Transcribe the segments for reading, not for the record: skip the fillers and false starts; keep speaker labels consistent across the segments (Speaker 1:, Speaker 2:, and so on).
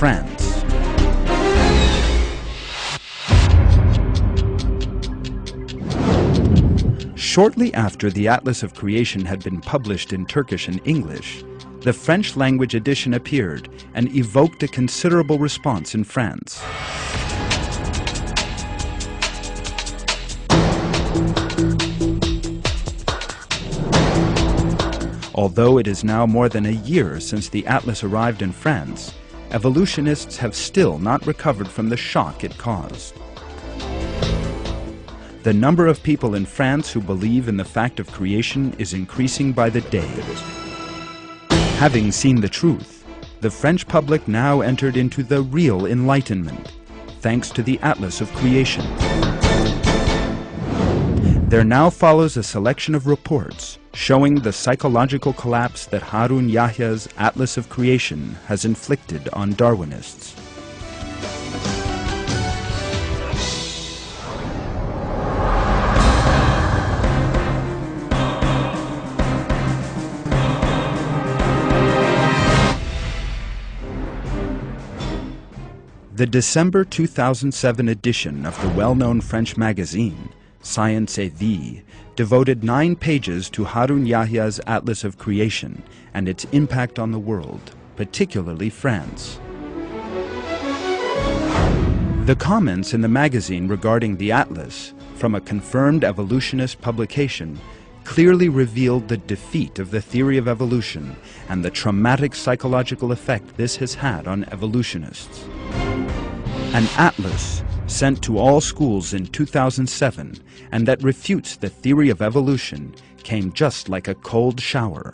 Speaker 1: France. Shortly after the Atlas of Creation had been published in Turkish and English, the French language edition appeared and evoked a considerable response in France. Although it is now more than a year since the Atlas arrived in France, evolutionists have still not recovered from the shock it caused. The number of people in France who believe in the fact of creation is increasing by the day. Having seen the truth, the French public now entered into the real enlightenment, thanks to the Atlas of Creation. There now follows a selection of reports showing the psychological collapse that Harun Yahya's Atlas of Creation has inflicted on Darwinists. The December 2007 edition of the well-known French magazine, Science et Vie, devoted 9 pages to Harun Yahya's Atlas of Creation and its impact on the world, particularly France. The comments in the magazine regarding the Atlas, from a confirmed evolutionist publication, clearly revealed the defeat of the theory of evolution and the traumatic psychological effect this has had on evolutionists. An atlas sent to all schools in 2007 and that refutes the theory of evolution came just like a cold shower.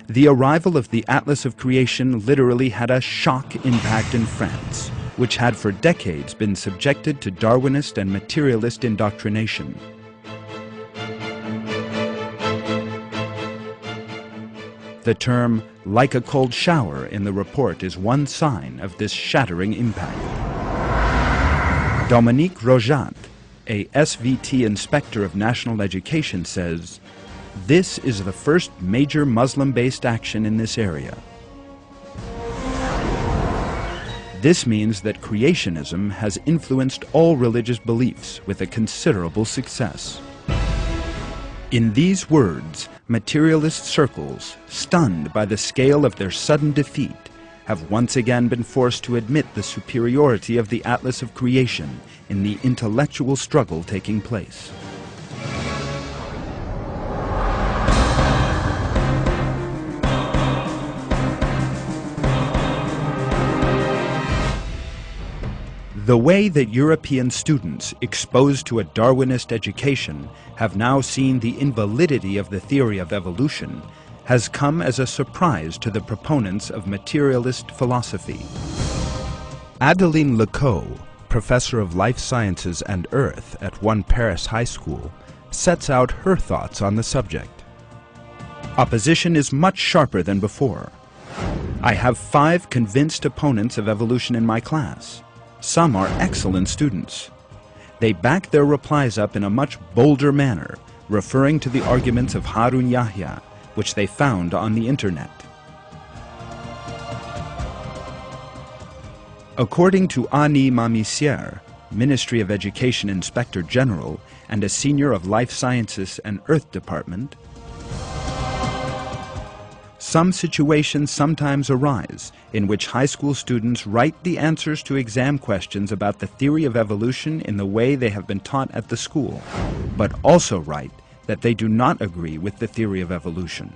Speaker 1: The arrival of the Atlas of Creation literally had a shock impact in France, which had for decades been subjected to Darwinist and materialist indoctrination. The term "like a cold shower" in the report is one sign of this shattering impact. Dominique Rojat, a SVT inspector of national education, says, "This is the first major Muslim-based action in this area. This means that creationism has influenced all religious beliefs with a considerable success." In these words, materialist circles, stunned by the scale of their sudden defeat, have once again been forced to admit the superiority of the Atlas of Creation in the intellectual struggle taking place. The way that European students exposed to a Darwinist education have now seen the invalidity of the theory of evolution has come as a surprise to the proponents of materialist philosophy. Adeline Lecoq, professor of life sciences and earth at one Paris high school, sets out her thoughts on the subject. Opposition is much sharper than before. I have 5 convinced opponents of evolution in my class. Some are excellent students. They back their replies up in a much bolder manner, referring to the arguments of Harun Yahya, which they found on the internet. According to Annie Mamissiere, Ministry of Education Inspector General and a senior of Life Sciences and Earth Department, some situations sometimes arise in which high school students write the answers to exam questions about the theory of evolution in the way they have been taught at the school, but also write that they do not agree with the theory of evolution.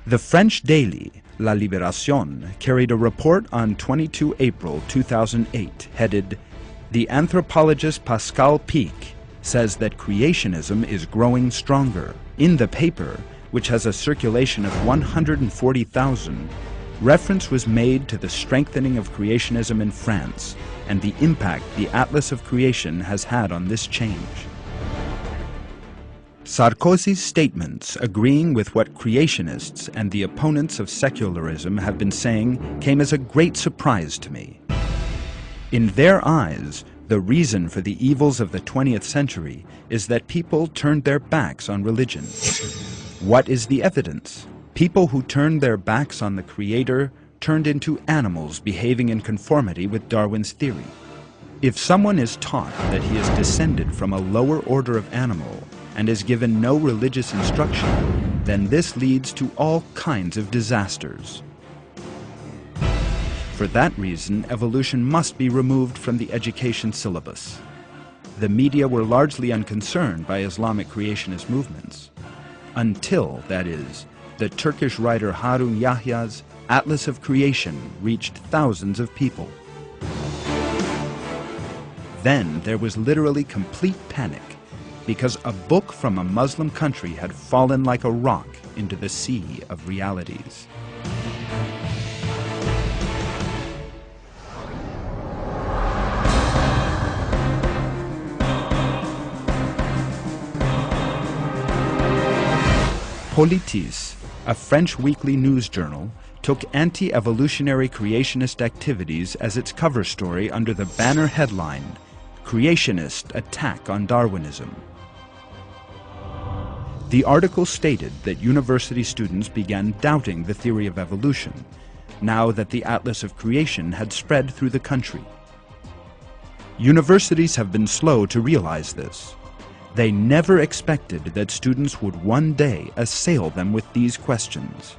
Speaker 1: The French daily La Libération carried a report on 22 April 2008 headed, "The anthropologist Pascal Pic says that creationism is growing stronger." In the paper, which has a circulation of 140,000, reference was made to the strengthening of creationism in France and the impact the Atlas of Creation has had on this change. Sarkozy's statements agreeing with what creationists and the opponents of secularism have been saying came as a great surprise to me. In their eyes, the reason for the evils of the 20th century is that people turned their backs on religion. What is the evidence? People who turned their backs on the Creator turned into animals behaving in conformity with Darwin's theory. If someone is taught that he is descended from a lower order of animal and is given no religious instruction, then this leads to all kinds of disasters. For that reason, evolution must be removed from the education syllabus. The media were largely unconcerned by Islamic creationist movements. Until, that is, the Turkish writer Harun Yahya's Atlas of Creation reached thousands of people. Then there was literally complete panic because a book from a Muslim country had fallen like a rock into the sea of realities. Politis, a French weekly news journal, took anti-evolutionary creationist activities as its cover story under the banner headline, "Creationist Attack on Darwinism." The article stated that university students began doubting the theory of evolution, now that the Atlas of Creation had spread through the country. Universities have been slow to realize this. They never expected that students would one day assail them with these questions.